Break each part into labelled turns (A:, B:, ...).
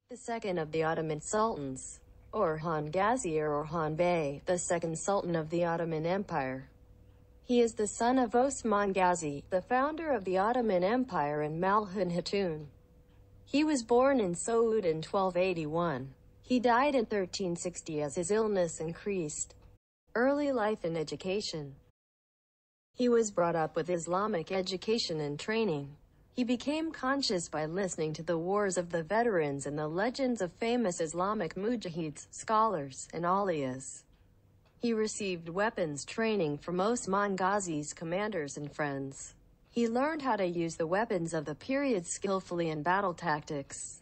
A: the second of the Ottoman sultans. Orhan Gazi or Orhan Bey, the second sultan of the Ottoman Empire. He is the son of Osman Gazi, the founder of the Ottoman Empire, and Malhan Hatun. He was born in Saud in 1281. He died in 1360 as his illness increased. Early life and education. He was brought up with Islamic education and training. He became conscious by listening to the wars of the veterans and the legends of famous Islamic mujahids, scholars, and awliyas. He received weapons training from Osman Ghazi's commanders and friends. He learned how to use the weapons of the period skillfully in battle tactics.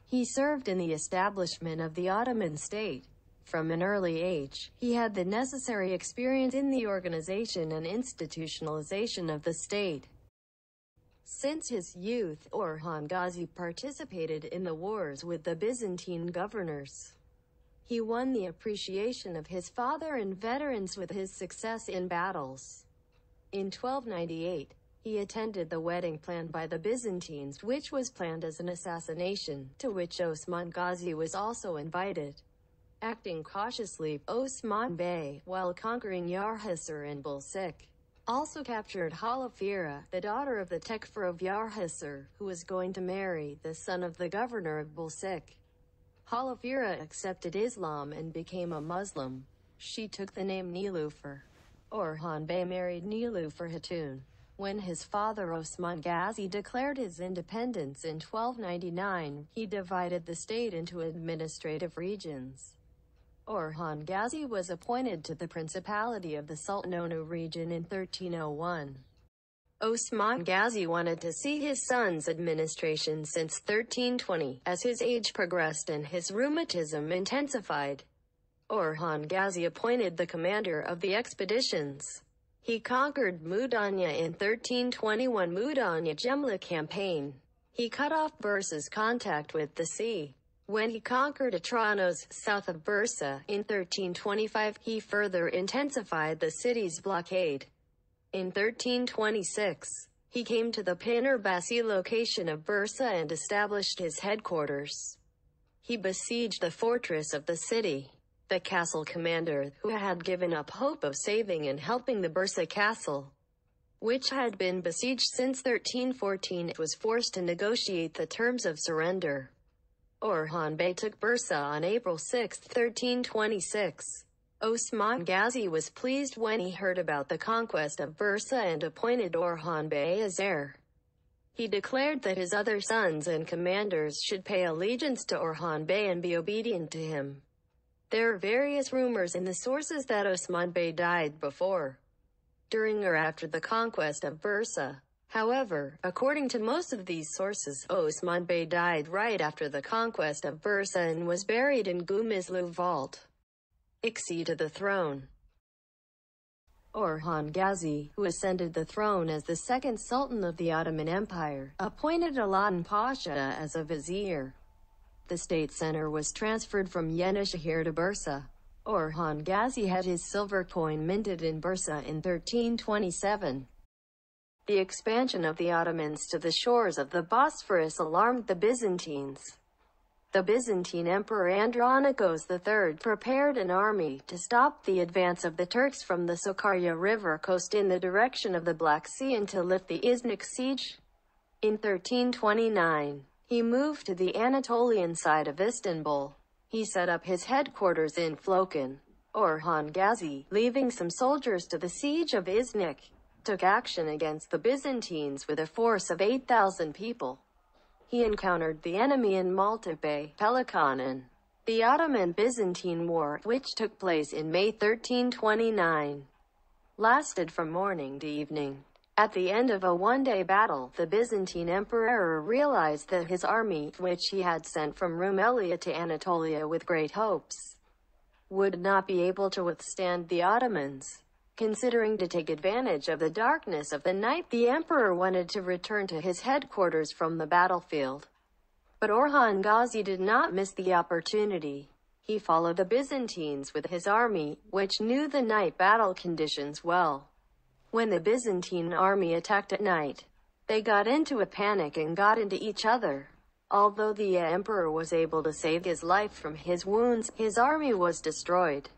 A: He served in the establishment of the Ottoman state. From an early age, he had the necessary experience in the organization and institutionalization of the state. Since his youth, Orhan Gazi participated in the wars with the Byzantine governors. He won the appreciation of his father and veterans with his success in battles. In 1298, he attended the wedding planned by the Byzantines, which was planned as an assassination, to which Osman Gazi was also invited. Acting cautiously, Osman Bey, while conquering Yarhisar and Bulsik, also captured Halafira, the daughter of the Tekfir of Yarhisar, who was going to marry the son of the governor of Bulsik. Halafira accepted Islam and became a Muslim. She took the name Nilufar. Orhan Bey married Nilufar Hatun. When his father Osman Gazi declared his independence in 1299, he divided the state into administrative regions. Orhan Gazi was appointed to the Principality of the Sultanona region in 1301. Osman Gazi wanted to see his son's administration since 1320, as his age progressed and his rheumatism intensified. Orhan Gazi appointed the commander of the expeditions. He conquered Mudanya in 1321 Mudanya-Jemla campaign. He cut off Bursa's contact with the sea. When he conquered Atranos, south of Bursa, in 1325, he further intensified the city's blockade. In 1326, he came to the Pınarbasi location of Bursa and established his headquarters. He besieged the fortress of the city. The castle commander, who had given up hope of saving and helping the Bursa castle, which had been besieged since 1314, was forced to negotiate the terms of surrender. Orhan Bey took Bursa on April 6, 1326. Osman Gazi was pleased when he heard about the conquest of Bursa and appointed Orhan Bey as heir. He declared that his other sons and commanders should pay allegiance to Orhan Bey and be obedient to him. There are various rumors in the sources that Osman Bey died before, during or after the conquest of Bursa. However, according to most of these sources, Osman Bey died right after the conquest of Bursa and was buried in Gumizlu vault. Ixi to the throne. Orhan Gazi, who ascended the throne as the second sultan of the Ottoman Empire, appointed Aladdin Pasha as a vizier. The state center was transferred from Yenishehir to Bursa. Orhan Gazi had his silver coin minted in Bursa in 1327. The expansion of the Ottomans to the shores of the Bosphorus alarmed the Byzantines. The Byzantine Emperor Andronikos III prepared an army to stop the advance of the Turks from the Sakarya River coast in the direction of the Black Sea and to lift the Iznik siege. In 1329, he moved to the Anatolian side of Istanbul. He set up his headquarters in Flokan. Orhan Gazi, leaving some soldiers to the siege of Iznik, took action against the Byzantines with a force of 8,000 people. He encountered the enemy in Maltepe, Pelikanen. The Ottoman-Byzantine War, which took place in May 1329, lasted from morning to evening. At the end of a one-day battle, the Byzantine emperor realized that his army, which he had sent from Rumelia to Anatolia with great hopes, would not be able to withstand the Ottomans. Considering to take advantage of the darkness of the night, the emperor wanted to return to his headquarters from the battlefield. But Orhan Gazi did not miss the opportunity. He followed the Byzantines with his army, which knew the night battle conditions well. When the Byzantine army attacked at night, they got into a panic and got into each other. Although the emperor was able to save his life from his wounds, his army was destroyed.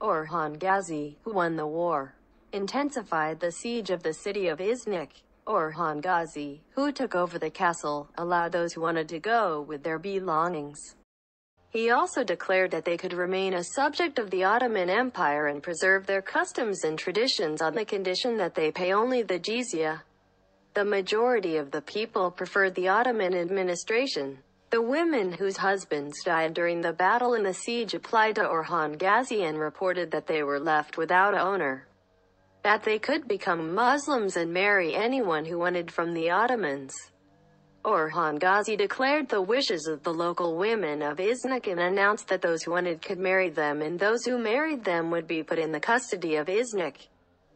A: Orhan Gazi, who won the war, intensified the siege of the city of Iznik. Orhan Gazi, who took over the castle, allowed those who wanted to go with their belongings. He also declared that they could remain a subject of the Ottoman Empire and preserve their customs and traditions on the condition that they pay only the jizya. The majority of the people preferred the Ottoman administration. The women whose husbands died during the battle and the siege applied to Orhan Gazi and reported that they were left without an owner. That they could become Muslims and marry anyone who wanted from the Ottomans. Orhan Gazi declared the wishes of the local women of Iznik and announced that those who wanted could marry them and those who married them would be put in the custody of Iznik.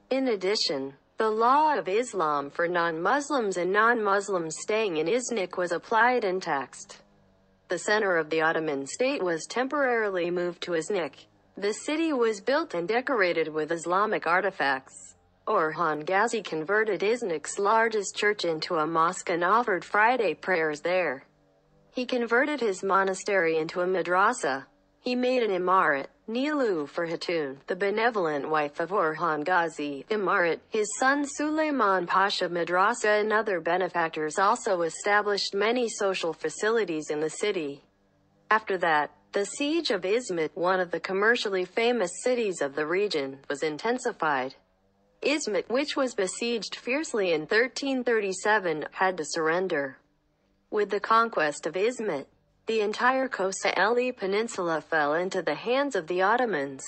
A: In addition, the law of Islam for non-Muslims and non-Muslims staying in Iznik was applied and taxed. The center of the Ottoman state was temporarily moved to Iznik. The city was built and decorated with Islamic artifacts. Orhan Gazi converted Iznik's largest church into a mosque and offered Friday prayers there. He converted his monastery into a madrasa. He made an imarat, Nilu for Hatun, the benevolent wife of Orhan Gazi, imarat. His son Suleiman Pasha madrasa and other benefactors also established many social facilities in the city. After that, the siege of Izmit, one of the commercially famous cities of the region, was intensified. Izmit, which was besieged fiercely in 1337, had to surrender. With the conquest of Izmit, the entire Kocaeli Peninsula fell into the hands of the Ottomans.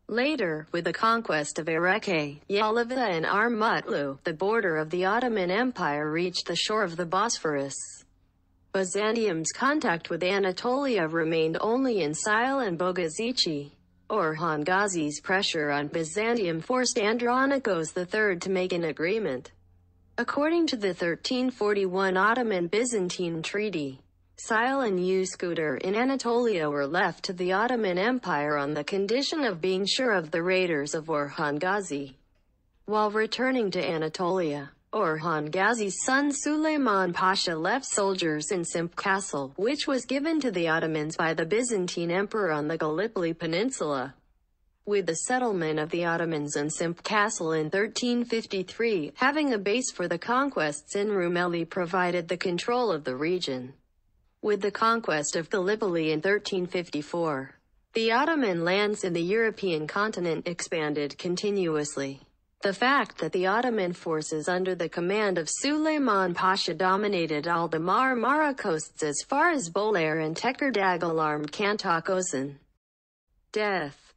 A: Later, with the conquest of Ereke, Yalova and Armutlu, the border of the Ottoman Empire reached the shore of the Bosphorus. Byzantium's contact with Anatolia remained only in Sile and Bogazici. Orhan Gazi's pressure on Byzantium forced Andronikos III to make an agreement. According to the 1341 Ottoman-Byzantine Treaty, Sile and Üsküdar in Anatolia were left to the Ottoman Empire on the condition of being sure of the raiders of Orhan Gazi. While returning to Anatolia, Orhan Gazi's son Suleiman Pasha left soldiers in Simp Castle, which was given to the Ottomans by the Byzantine Emperor on the Gallipoli Peninsula. With the settlement of the Ottomans in Simp Castle in 1353, having a base for the conquests in Rumeli provided the control of the region. With the conquest of Gallipoli in 1354, the Ottoman lands in the European continent expanded continuously. The fact that the Ottoman forces under the command of Suleiman Pasha dominated all the Marmara coasts as far as Bolair and Tekirdağ alarmed Kantakos'un. Death.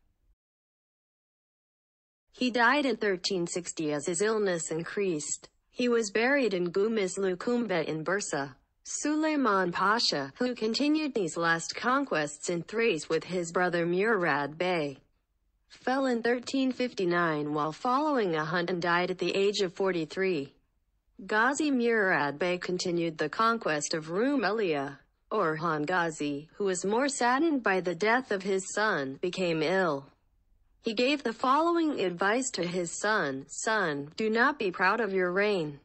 A: He died in 1360 as his illness increased. He was buried in Gümüşlü Kubbe in Bursa. Suleiman Pasha, who continued these last conquests in Thrace with his brother Murad Bey, fell in 1359 while following a hunt and died at the age of 43. Gazi Murad Bey continued the conquest of Rumelia. Orhan Gazi, who was more saddened by the death of his son, became ill. He gave the following advice to his son: "Son, do not be proud of your reign.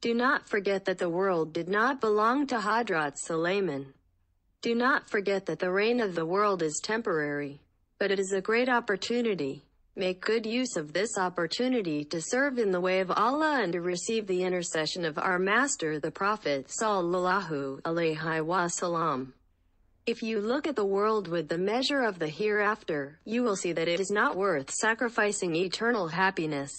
A: Do not forget that the world did not belong to Hadrat Suleiman. Do not forget that the reign of the world is temporary, but it is a great opportunity. Make good use of this opportunity to serve in the way of Allah and to receive the intercession of our Master the Prophet Sallallahu Alaihi Wasallam. If you look at the world with the measure of the hereafter, you will see that it is not worth sacrificing eternal happiness.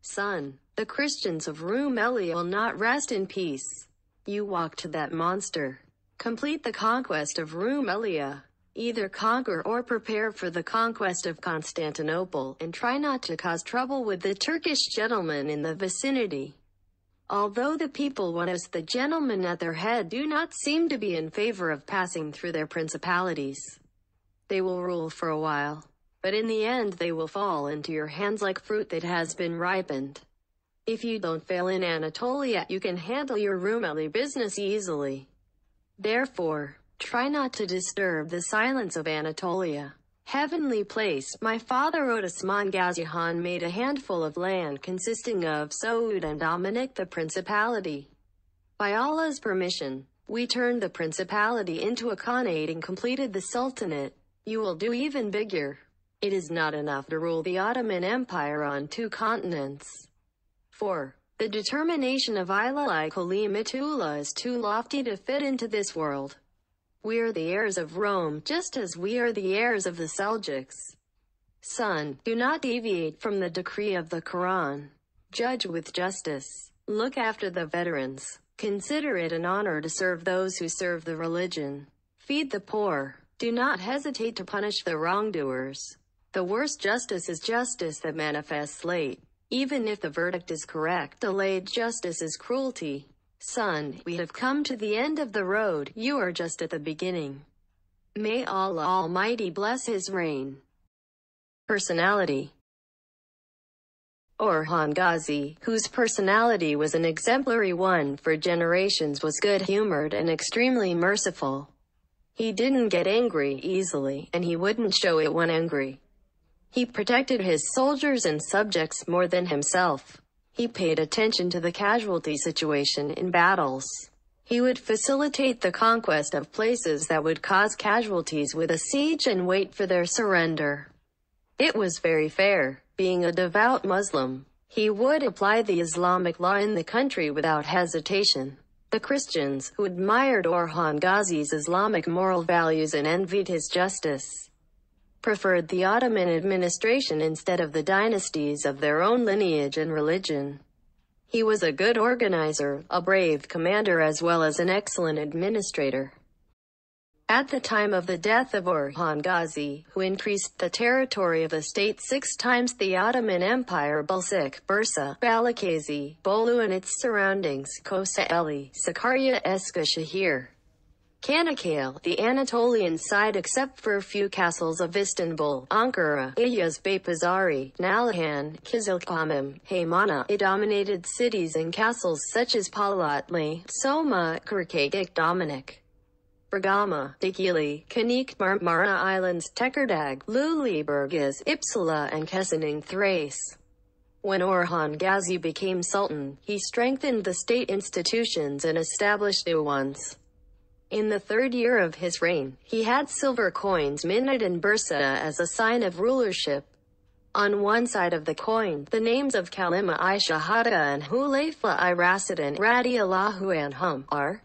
A: Son, the Christians of Rumelia will not rest in peace. You walk to that monster. Complete the conquest of Rumelia. Either conquer or prepare for the conquest of Constantinople, and try not to cause trouble with the Turkish gentlemen in the vicinity. Although the people want us, the gentlemen at their head do not seem to be in favor of passing through their principalities. They will rule for a while, but in the end they will fall into your hands like fruit that has been ripened. If you don't fail in Anatolia, you can handle your Rumeli business easily. Therefore, try not to disturb the silence of Anatolia. Heavenly place. My father Osman Gazi Khan made a handful of land consisting of Saud and Dominic the principality. By Allah's permission, We turned the principality into a khanate and completed the sultanate. You will do even bigger. It is not enough to rule the Ottoman Empire on 2 continents. 4. The determination of Ilali Kalimatullah is too lofty to fit into this world. We are the heirs of Rome, just as we are the heirs of the Seljuks. Son, do not deviate from the decree of the Quran. Judge with justice. Look after the veterans. Consider it an honor to serve those who serve the religion. Feed the poor. Do not hesitate to punish the wrongdoers. The worst justice is justice that manifests late. Even if the verdict is correct, delayed justice is cruelty. Son, we have come to the end of the road. You are just at the beginning. May Allah Almighty bless his reign. Personality. Orhan Gazi, whose personality was an exemplary one for generations, was good-humored and extremely merciful. He didn't get angry easily, and he wouldn't show it when angry. He protected his soldiers and subjects more than himself. He paid attention to the casualty situation in battles. He would facilitate the conquest of places that would cause casualties with a siege and wait for their surrender. It was very fair. Being a devout Muslim, he would apply the Islamic law in the country without hesitation. The Christians, who admired Orhan Gazi's Islamic moral values and envied his justice, preferred the Ottoman administration instead of the dynasties of their own lineage and religion. He was a good organizer, a brave commander, as well as an excellent administrator. At the time of the death of Orhan Gazi, who increased the territory of the state 6 times, the Ottoman Empire, Balsik, Bursa, Balakazi, Bolu and its surroundings, Kocaeli, Sakarya, Eskişehir, Çanakkale, the Anatolian side except for a few castles of Istanbul, Ankara, İlyas Beypazarı, Nalhan, Kızılcahamam, Haymana. It dominated cities and castles such as Polatlı, Soma, Kırkağaç, Dominik, Bergama, Dikili, Kanik, Marmara Islands, Tekkerdağ, Lüleburgaz, Uppsala and Kesening, Thrace. When Orhan Gazi became sultan, he strengthened the state institutions and established new ones. In the 3rd year of his reign, he had silver coins minted in Bursa as a sign of rulership. On one side of the coin, the names of Kalima-i Shahada and Hulayfa-i Rashidin radiyallahu anhum are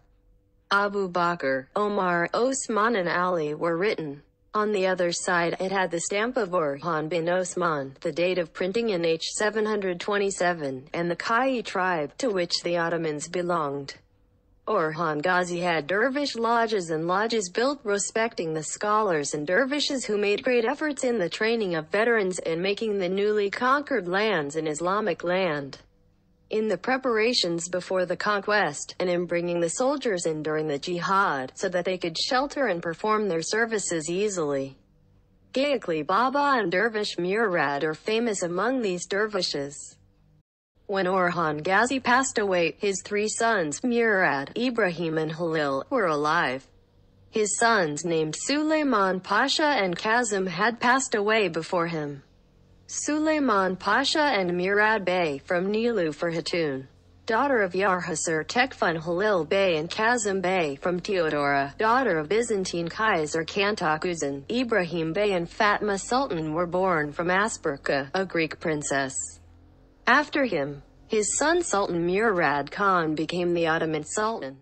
A: Abu Bakr, Omar, Osman and Ali were written. On the other side, it had the stamp of Orhan bin Osman, the date of printing in H. 727, and the Kai tribe, to which the Ottomans belonged. Orhan Gazi had dervish lodges and lodges built respecting the scholars and dervishes who made great efforts in the training of veterans and making the newly conquered lands an Islamic land. In the preparations before the conquest, and in bringing the soldiers in during the jihad, so that they could shelter and perform their services easily. Gayakli Baba and Dervish Murad are famous among these dervishes. When Orhan Gazi passed away, his 3 sons, Murad, Ibrahim and Halil, were alive. His sons named Suleiman Pasha and Kazım had passed away before him. Suleiman Pasha and Murad Bey from Nilüfer Hatun, daughter of Yarhasar Tekfun Halil Bey, and Kazım Bey from Teodora, daughter of Byzantine Kaiser Kantakuzan, Ibrahim Bey and Fatma Sultan were born from Asperka, a Greek princess. After him, his son Sultan Murad Khan became the Ottoman Sultan.